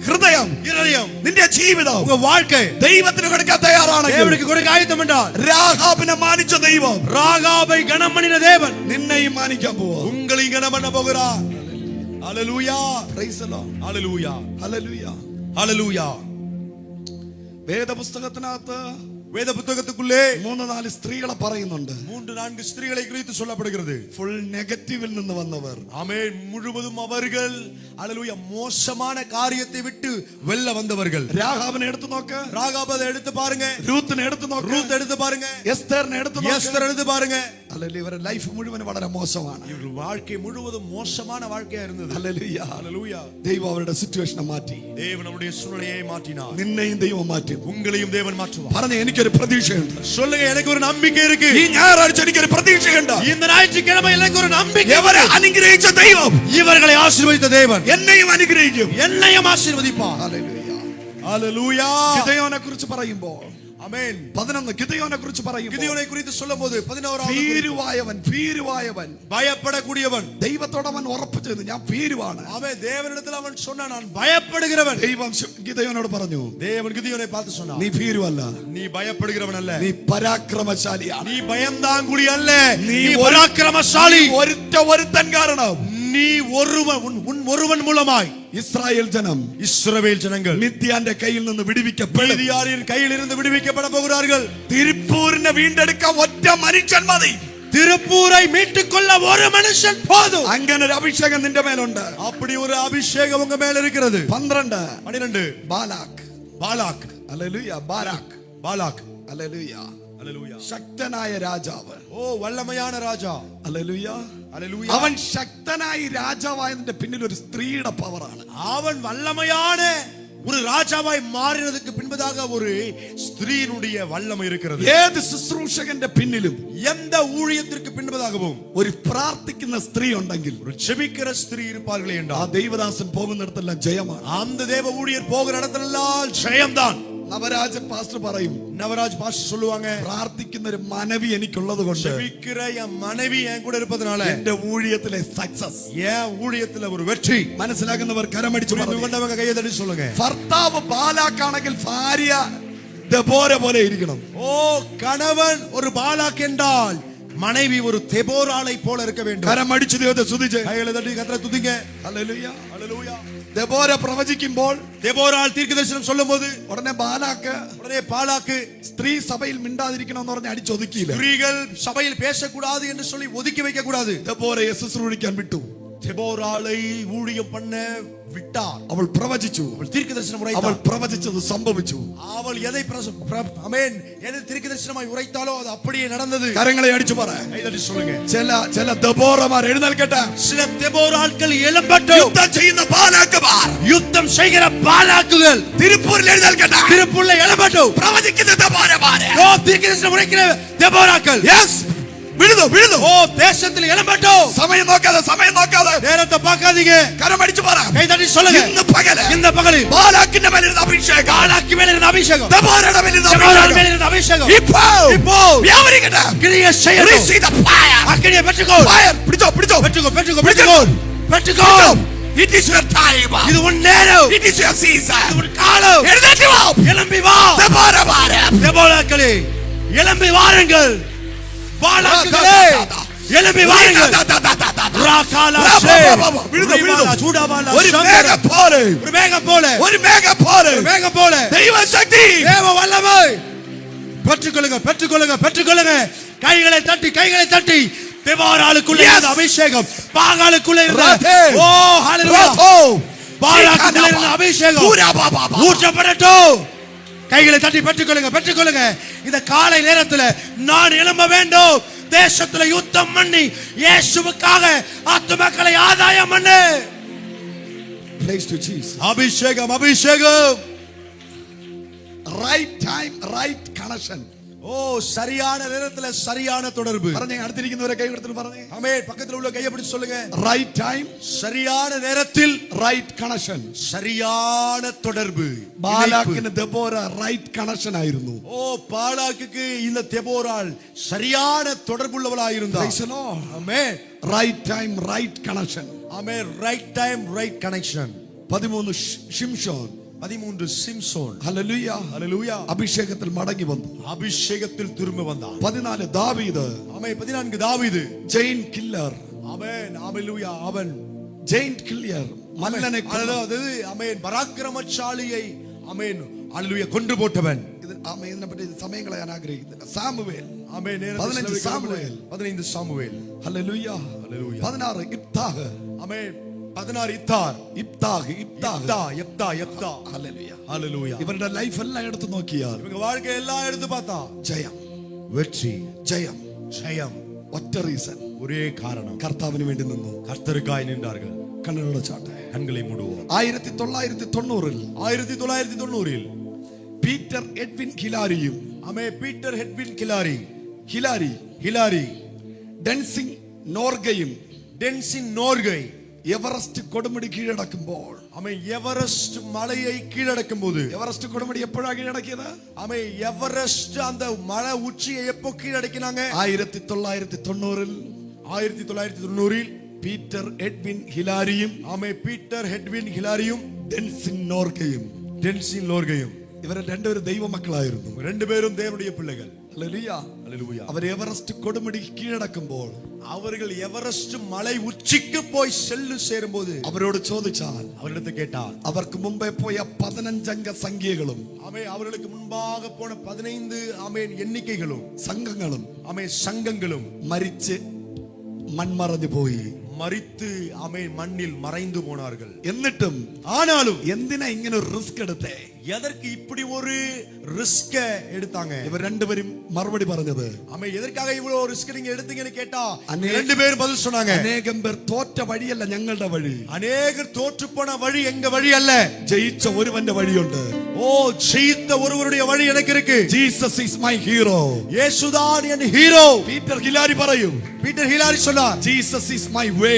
ഹൃദയം இதயம், നിന്റെ ജീവിതം உங்க வாழ்க்கை ദൈവത്തിന് കൊടുക്കാൻ തയ്യാറാണെങ്കിൽ தேவனுக்கு கொடுக்க ஆயத்தம் என்றால் രാഹാബിനെ മാനിച്ച ദൈവം ராகாபை கனம் பண்ணின தேவன் നിന്നെയും മാനിക്കാൻ പോവാ. உங்களையும் கனம் பண்ண போகிறார். ஹalleluya, Praise the Lord. Hallelujah, Hallelujah. ஹalleluya. വേദപുസ്തകത്തിനകത്ത് வேத புத்தகத்துக்குள்ளே 3-4 സ്ത്രീകളെ പറയുന്നുണ്ട്. 3-4 ஸ்திரீகளை குறித்து சொல்லப்படுகிறது. ഫുൾ നെഗറ്റീവിൽ നിന്ന് വന്നവർ. ஆமென். முழுவதும் அவர்கள் ஹalleluya மோசமான காரியத்தை விட்டு வெல்ல வந்தவர்கள். രാഹാബിനെ എടുത്തു നോക്ക്, ராகாபை எடுத்து பாருங்க, രൂത്തിനെ എടുത്തു നോക്ക്, ரூத் எடுத்து பாருங்க, എസ്തേറിനെ എടുത്തു നോക്ക്. எஸ்தர் எடுத்து பாருங்க. ഹല്ലേലൂയ. ഇവരുടെ ലൈഫ് മുഴുവൻ വളരെ മോശമാണ്. இவர்கள் வாழ்க்கை முழுவதும் மோசமான வாழ்க்கையா இருந்தது. ഹല്ലേലൂയ. ஹalleluya. ദൈവം അവരുടെ സിറ്റുവേഷനെ മാറ്റി. தேவன் நம்முடைய சூழ்நிலையை மாற்றினார். നിന്നെയും ദൈവം മാറ്റി. உங்களையும் தேவன் மாற்றுவார். പറഞ്ഞ എനിക്കൊരു പ്രതീക്ഷയുണ്ട്. சொல்லுங்க, எனக்கு ஒரு நம்பிக்கை இருக்கு. ഈ ഞായറാഴ്ച എനിക്കൊരു പ്രതീക്ഷയുണ്ട്. இந்த ஞாயிற்றுக்கிழமை எனக்கு ஒரு நம்பிக்கை. ഇവരെ അനുഗ്രഹിച്ച ദൈവം இவர்களை ஆசீர்வதித்த தேவன் എന്നെയും അനുഗ്രഹിക്കും. என்னையும் ஆசீர்வதிப்பார். ഹല്ലേലൂയ. ஹalleluya. ഗിദെയോനെ കുറിച്ച് പറയുമ്പോൾ ആമേൻ. 11 ഗിദെയോനെ കുറിച്ച് പറയുമ്പോൾ கிதியோனை குறித்து சொல்லும்போது 11வது ഭീരുവായവൻ பயப்படக்கூடியவன். ദൈവത്തോട് അവൻ ഉറപ്പിച്ചത് ഞാൻ ഭീരുവാണ്. ஆமென். தேவனிடத்தில் அவன் சொன்னான், நான் பயப்படுகிறவன். ദൈവം ഗിദെയോനോട് പറഞ്ഞു, தேவன் கிதியோனை பார்த்து சொன்னான், നീ ഭീരുവല്ല, நீ பயப்படுகிறவன் அல்ல, നീ പരാക്രമശാലിയാണ്. நீ பயந்தாங்குடி அல்ல, நீ நீ பராக்கிரமசாலி. ഒരുത്തൻ കാരണം நீ ஒருவன், உன் ஒருவன் மூலமாய் ഇസ്രായേൽ ജനം இஸ்ரவேல் ஜனங்கள் മിദ്യാന്റെ കയ്യിൽ നിന്ന് വിടുവിക്കപ്പെടും. மீதியாரின் கையில் இருந்து விடுவிக்கப்பட போகிறார்கள். തിരുപ്പൂരിനെ വീണ്ടെടുക്കാൻ ഒറ്റ മനുഷ്യൻ മതി. திருப்பூரை மீட்டுக் கொள்ள ஒரு மனுஷன் போதும். അങ്ങനെ ഒരു അഭിഷേകം നിന്റെ മേലുണ്ട്. அப்படி ஒரு அபிஷேகம் உங்க மேல இருக்கிறது. 12 பாலாக். ഹല്ലേലൂയ. பாலாக். ഹല്ലേലൂയ. ஹalleluya. ശക്തനായ രാജാവ്. ஓ வல்லமையான ராஜா. ഹല്ലേലൂയ. ஹalleluya. അവൻ ശക്തനായി രാജാവായതിന്റെ പിന്നിൽ ഒരു സ്ത്രീയുടെ പവറാണ്. அவன் வல்லமையான ஒரு ராஜாவாய் மாறினதுக்கு பின்பதாக ஒரு ஸ்திரீனுடைய வல்லமை இருக்கிறது. ഏത് ശുശ്രൂഷകന്റെ പിന്നിലും எந்த ஊழியத்திற்கு பின்பதாகவும் ഒരു പ്രാർത്ഥിക്കുന്ന സ്ത്രീ ഉണ്ടെങ്കിൽ ஒரு ஜெபிக்கிற ஸ்திரீ இருப்பார்களே ആ என்றால் ദൈവദാസൻ പോകുന്നിടത്തെല്ലാം ജയമാണ്. அந்த தேவ ஊழியர் போகிற இடத்திலெல்லாம் ஜெயம்தான். നവരാജ പാസ്റ്റർ പറയും, நவராஜ் பாஸ்டர் சொல்லுவாங்க, പ്രാർത്ഥിക്കുന്ന ഒരു മനവി എനിക്കുള്ളത് കൊണ്ട് ஜெபிக்கிற என் மனைவி என் கூட இருப்பதனால എന്റെ ഊഴിയത്തിലെ സക്സസ്. என் ஊழியத்துல ஒரு வெற்றி. മനസ്സിലാക്കുന്നവർ കരമടിച്ചു പറഞ്ഞു. கொண்டவங்க கையை தட்டி சொல்லுங்க. ഭർത്താവ് ബാലാക്കാണെങ്കിൽ ഭാര്യ ദെബോര പോലെ ഇരിക്കണം. ஓ கணவன் ஒரு பாலாக் என்றால் மனைவி ஒரு தெபோராளை போல இருக்க வேண்டும். കരമടിച്ചു ദൈവത്തെ സ്തുതിച്ച് கைகளை தட்டி கர்த்தரை துதிங்க. ഹല്ലേലൂയ. ஹalleluya. ദെബോര പ്രവചിക്കുമ്പോൾ தெபோராள் தீர்க்கதரிசனம் சொல்லும்போது ഉടനെ ബാലാക്ക് உடனே பாலாக்கு സ്ത്രീ സഭയിൽ മിണ്ടാതിരിക്കണമെന്ന് പറഞ്ഞ് അടിച്ചൊതുക്കിയില്ല. ஸ்திரீகள் சபையில் பேசக்கூடாது என்று சொல்லி ஒதுக்கி வைக்க கூடாது. ദെബോരയെ ശുശ്രൂഷിക്കാൻ വിട്ടു. தெபோராளை ஊழியம் பண்ண விட்டார். അവൾ പ്രവചിച്ചു. அவள் தீர்க்கதரிசனம் അവൾ உரைத்தாள். പ്രവചിച്ചത് സംഭവിച്ചു. அவள் எதை ஆமென் எதை தீர்க்கதரிசனமாய் உரைத்தாலோ அது அப்படியே நடந்தது. കരങ്ങളെ അടിച്ചു പറ. கை தட்டி சொல்லுங்க. ചില ദെബോറമാർ എഴുന്നേൽക്കട്ടെ. சில தெபோராள்கள் எழும்பட்டும். യുദ്ധം ചെയ്യുന്ന ബാലാക്കുമാർ, யுத்தம் செய்கிற பாலாக்குகள் തിരുപ്പൂരിൽ എഴുന്നേൽക്കട്ടെ. திருப்புள்ள எழும்பட்டும். പ്രവചിക്കുന്ന ദെബോരമാരെ. ஓ தீர்க்கதரிசனம் உரைக்கிற தெபோராக்கள் യെസ്, വിടുന്നു. ஓ தேசத்தில் எழும்பட்டும். സമയം നോക്കാതെ நேரத்தை பார்க்காதீங்க. കരമടിച്ചു പറ. கை தட்டி சொல்லுங்க. ഇന്ന് പകല് இந்த பகலில் ബാലാക്കിന്റെ മേലിരുന്ന അഭിഷേകം, பாலாக்கு மேல இருந்த அபிஷேகம், ദെബോരയുടെ മേലിരുന്ന தெபோராள் അഭിഷേകം மேல இருந்த அபிஷேகம் இப்போ വ്യാപരിക്കട്ടെ. கிரியை செய்யட்டும். Receive the fire. அக்கினியை பெற்றுக்கோ. Fire. பிடிச்சோ. பெற்றுக்கோ. It is your time. இது உன் நேரம். It is your season. இது உன் காலம். എഴുന്നേറ്റ് വാ. எழும்பி வா. ദെബോരമാരെ. தெபோராக்களே எழும்பி வாருங்கள். பாலாக்குகளே எழும்பி வாருங்கள். ராகாலாஷே വിടുന്നു. சூடாபாலா ഒരു മേഘം പോലെ, ஒரு மேகம் போல, ഒരു മേഘം പോലെ, ஒரு மேகம் போல ദൈവശക്തി. தேவ வல்லமை பெற்றுக்கொள்ளுங்க. கைகளை தட்டி தெபோராளுக்குள்ள இருந்த அபிஷேகம், பாகாலுக்குள்ள இருந்த ஓ ஹalleluya பாலாக்குள்ள இருந்த அபிஷேகம் ஊற்றப்படட்டும். கைகளை தட்டி பெற்றுக்கொள்ளுங்க. இந்த காலை நேரத்துல நான் எழும்ப வேண்டும். தேசத்துல யுத்தம் பண்ணி இயேசுவுக்காக ஆத்துமக்களை ஆதாயம் பண்ணு. Praise to Jesus. அபிஷேகம். Right time, right connection. ஓ சரியான நேரத்துல சரியான தொடர்பு. പറഞ്ഞേ, അടുത്തിരിക്കുന്നവരെ കൈ കൊടുത്തിട്ട് പറഞ്ഞേ, ஆமென். பக்கத்துல உள்ள கையை பிடிச்சு சொல்லுங்க. റൈറ്റ് ടൈം, சரியான நேரத்தில் റൈറ്റ് കണക്ഷൻ. சரியான தொடர்பு. ബാലാക്കിന് ദെബോര റൈറ്റ് കണക്ഷൻ ആയിരുന്നു. ஓ பாலாக்குக்கு இந்த தெபோராள் சரியான தொடர்புள்ளவளாய் இருந்தாள். Praise the Lord. ஆமென். Right time, right connection. ஆமென். Right time right connection. 13 ഷിംഷോൻ, 13 சிம்சோன். ഹല്ലേലൂയ, ஹல்லேலூயா. അഭിഷേകത്തിൽ മടങ്ങി വന്നു. அபிஷேகத்தில் திரும்ப வந்தான். 14 ദാവീദ്, ஆமென். 14 தாவீது. ജെയിൻ കില്ലർ. ஆமென். ஹல்லேலூயா. அவன் ജെയിൻ കില്ലർ മല്ലനെ அதாவது ஆமென் பராக்கிரமசாலியை ஆமென் ஹல்லேலூயா கொன்று போட்டவன். ഇതിനെ പറ്റി സമയം കളയാൻ ആഗ്രഹിക്കുന്നില്ല. സാമുവേൽ, ஆமென். 15 സാമുവേൽ. 15 சாமுவேல். ഹല്ലേലൂയ. ஹல்லேலூயா. 16 ഇബ്താഹ്. ஆமென். 16 இத்தார். ഇബ്താഹ്. யெப்தா. ഹല്ലേലൂയ. ஹல்லேலூயா. ഇവരുടെ ലൈഫ് എല്ലാം എടുത്തു നോക്കിയാൽ இவங்க வாழ்க்கை எல்லாம் எடுத்து பார்த்தா ജയം, வெற்றி, ജയം. ஜெயம். ഒറ്റ റീസൺ, ஒரே காரணம், കർത്താവിന് വേണ്ടി നിന്നു. கர்த்தருக்காய் நின்றார்கள். കണ്ണുകളുടെ ചാട്ടെ. கண்களை மூடுவோம். 1990 1990 പീറ്റർ എഡ്വിൻ ഹിലാരിയും, ஆமென். பீட்டர் ஹெட்வின் ഹിലാരി ഡെൻസിംഗ് നോർഗയും டென்சின் நோர்கை എവറസ്റ്റ് കൊടുമുടി കീഴടക്കുമ്പോൾ, ஆமென் எவரெஸ்ட் மலையை கீழடக்கும் போது, എവറസ്റ്റ് കൊടുമുടി എപ്പോഴാ കീഴടക്കിയത്? ஆமென் எவரெஸ்ட் அந்த மலை உச்சியை எப்போ கீழடக்கினாங்க? 1990 1990 പീറ്റർ എഡ്വിൻ ഹിലാരിയും, ஆமென். பீட்டர் ஹெட்வின் ஹிலாரியும் ഡെൻസിൻ നോർഗയും, டென்சின் நோர்கையும் ഇവരെ രണ്ടുപേരും ദൈവമക്കളായിരുന്നു. ரெண்டு பேரும் தேவனுடைய பிள்ளைகள். ഹല്ലേലൂയ. ஹல்லேலூயா. അവർ എവറസ്റ്റ് കൊടുമുടി കീഴടക്കുമ്പോൾ அவர்கள் எவரெஸ்ட் மலை உச்சிக்கு போய் சேரும்போது അവരോട് ചോദിച്ചാൽ அவரிடத்தை கேட்டார். അവർക്ക് മുമ്പേ പോയ 15 അംഗ സംഖ്യകളും ஆமென். அவர்களுக்கு முன்பாக போன 15 ஆமென் எண்ணிக்கைகளும் സംഘങ്ങളും ஆமென் சங்கங்களும் മരിച്ച് മൺമറഞ്ഞു പോയി. மரித்து ஆமென் மண்ணில் மறைந்து போனார்கள். എന്നിട്ടും ஆனாலும் എന്തിനാ ഇങ്ങനെ ഒരു റിസ്ക് എടുത്തേ? எதற்கு இப்படி ஒரு ரிஸ்க எடுத்தாங்க? ഇവർ രണ്ടുപേരും മറുപടി പറഞ്ഞത്, ஆமென். எதற்காக இவ்வளவு ரிஸ்க் நீங்க எடுத்தீங்கன்னு கேட்டா அநே- ரெண்டு பேரும் பதில் சொன்னாங்க. അനേകം പേർ തോറ്റ വഴിയല്ല ഞങ്ങളുടെ വഴി, அநேகர் தோற்று போன வழி எங்க வழி அல்ல, ജയിച്ച ഒരുവന്റെ വഴിയുണ്ട്. ஓ ஜெயித்த ஒருவருடைய வழி எனக்கு இருக்கு. Jesus is my hero. இயேசுதான் என் ஹீரோ. പീറ്റർ ഹിലാരി പറയും, பீட்டர் ஹிலாரி சொன்னார், ജീസസ് ഈസ് മൈ വേ.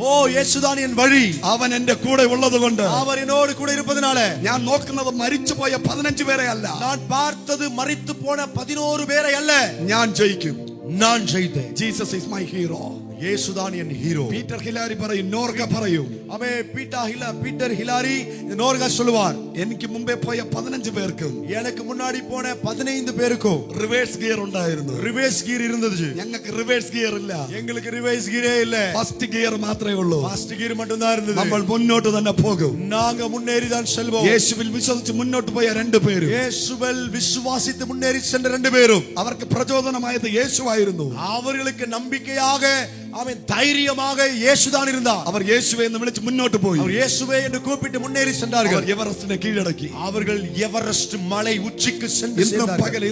ஓ இயேசுதான் என் வழி. അവൻ എന്റെ കൂടെ ഉള്ളത് കൊണ്ട് அவர் என்னோடு கூட இருப்பதனால ഞാൻ നോക്കുന്നത് മരിച്ചുപോയ 15 പേരെ അല്ല, நான் பார்த்தது மரித்து போன 11 பேரை அல்ல, ഞാൻ ജയിക്കും. நான் ஜெயித்தேன். Jesus is my hero. இயேசுதான் என் ஹீரோ. പീറ്റർ ഹിലാരി പറയും, നോർഗ പറയും, ஆமென். பீட்டர் ஹிலாரி நோர்கா சொல்லுவார், എനിക്ക് മുമ്പേ പോയ 15 പേർക്കും எனக்கு முன்னாடி போன 15 பேருக்கும் റിവേഴ്സ് ഗിയർ ഉണ്ടായിരുന്നു. ரிவர்ஸ் கீர் இருந்தது. ഞങ്ങൾക്ക് റിവേഴ്സ് ഗിയർ ഇല്ല, எங்களுக்கு ரிவர்ஸ் கீரே இல்ல, ഫസ്റ്റ് ഗിയർ മാത്രമേ ഉള്ളൂ. ஃபர்ஸ்ட் கீர் மட்டும் தான் இருந்தது. നമ്മൾ മുന്നോട്ട് തന്നെ പോകും. நாங்க முன்னேறி தான் செல்வோம். യേശുവിൽ വിശ്വസിച്ച് മുന്നോട്ട് പോയ 2 പേരും, இயேசுவில் விசுவாசித்து முன்னேறி சென்ற 2 பேரும், അവർക്ക് പ്രചോദനമായത് യേശുവായിരുന്നു. அவர்களுக்கு நம்பிக்கையாக அவன் தைரியமாக இயேசுதான் இருந்தார். അവർ യേശുവെ എന്ന് വിളിച്ച് മുന്നോട്ട് പോയി. அவர் இயேசுவே என்று கூப்பிட்டு முன்னேறி சென்றார்கள். അവർ എവറസ്റ്റിനെ കീഴടക്കി. அவர்கள் எவரெஸ்ட் மலை உச்சிக்கு சென்று ഇന്ന് சேர்ந்தார்கள். പകല്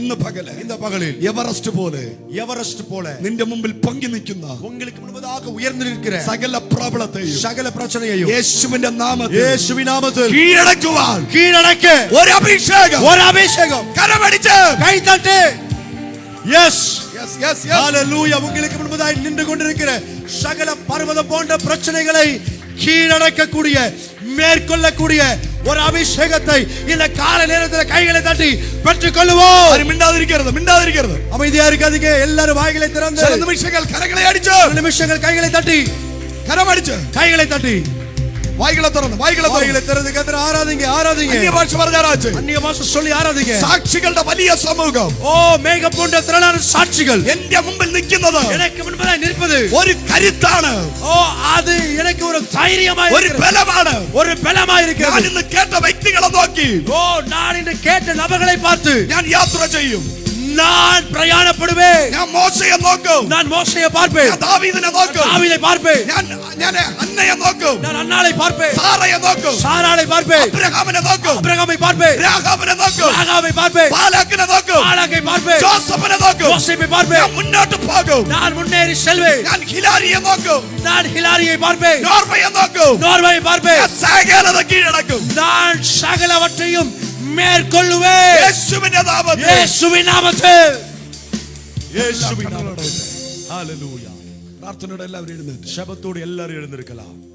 இந்த பகலில் എവറസ്റ്റ് പോലെ எவரெஸ்ட் போல നിന്റെ മുമ്പിൽ പൊങ്ങി നിൽക്കുന്ന உங்களுக்கு முன்பதாக உயர்ந்து நிற்கிற സകല പ്രോബ്ലത്തെയും சகல பிரச்சனையையும் യേശുവിന്റെ നാമത്തിൽ இயேசுவின் நாமத்தில் കീഴടക്കുവാൻ கீழடக்க ഒരു അഭിഷേകം, ஒரு அபிஷேகம், കരമടിച്ച് கை தட்டு. Yes Yes, yes, yes. ஹalleluya. உங்களுக்கு முன்பதாய் நின்று கொண்டிருக்கிற சகல பர்வதம் போன்ற பிரச்சனைகளை கீழடக்கக்கூடிய மேற்கொள்ளக்கூடிய ஒரு அபிஷேகத்தை இந்த கால நேரத்தில் கைகளை தட்டி பெற்றுக் கொள்வோம். ആരും മിണ്ടാതിരിക്കരുത്. அமைதியா இருக்காதீங்க. எல்லாரும் வாய்களை திறந்து ചില നിമിഷങ്ങൾ കരങ്ങളെ അടിച്ച്, சில நிமிஷங்கள் கைகளை தட்டி കരമടിച്ച്, கைகளை தட்டி വായികളെ തുറന്ന് கர்த்தரை ஆராதிங்க. അന്യഭാഷ പറഞ്ഞ് ആരാധിച്ച്, அந்நிய பாஷை சொல்லி ஆராதிங்க. സാക്ഷികളുടെ വലിയ സമൂഹം ஓ மேகம் போன்ற திரளான சாட்சிகள் എന്റെ മുമ്പിൽ നിൽക്കുന്നത് எனக்கு முன்பதாய் நிற்பது ഒരു കരുത്താണ്, ஓ அது எனக்கு ஒரு தைரியமா ഒരു ബലമാണ്. ஒரு பலமா ഞാൻ இருக்கிறது. ഇന്ന് കേട്ട വ്യക്തികളെ നോക്കി ஓ நான் இன்று கேட்ட நபர்களை பார்த்து ഞാൻ യാത്ര ചെയ്യും. நான் பிரயாணப்படுவேன். ഞാൻ മോശയെ നോക്കും, நான் மோசேயை பார்ப்பேன், ഞാൻ ദാവീദിനെ നോക്കും, தாவீதை பார்ப்பேன், ഞാൻ അന്നയെ നോക്കും, நான் அன்னாளை பார்ப்பேன், സാറയെ നോക്കും, சாராளை பார்ப்பேன், അബ്രഹാമിനെ നോക്കും, அபிரகாமை பார்ப்பேன், രാഹാബിനെ നോക്കും, ராகாவை பார்ப்பேன், ബാലാക്കിനെ നോക്കും, பாலாகை பார்ப்பேன், ജോസഫിനെ നോക്കും. யோசேப்பை ഞാൻ பார்ப்பேன். മുന്നോട്ട് പോകും. நான் முன்னேறி செல்வேன். ഞാൻ ഹിലാരിയെ നോക്കും, நான் ஹிலாரியை பார்ப்பேன், നോർവയെ നോക്കും, நோர்வையை பார்ப்பேன். ഞാൻ സകലത കീഴടക്കും. நான் சகலவற்றையும் மேற்கொள்ளுவேன். യേശുവിന്റെ നാമത്തിൽ இயேசுவின் நாமத்தில் യേശുവിൻ നാമത്തിൽ. ഹല്ലേലൂയ. പ്രാർത്ഥനയോടെ എല്ലാവരും എഴുന്നേറ്റ് ശബ്ദത്തോടെ എല്ലാവരും എഴുന്നേൽக்கலாம்.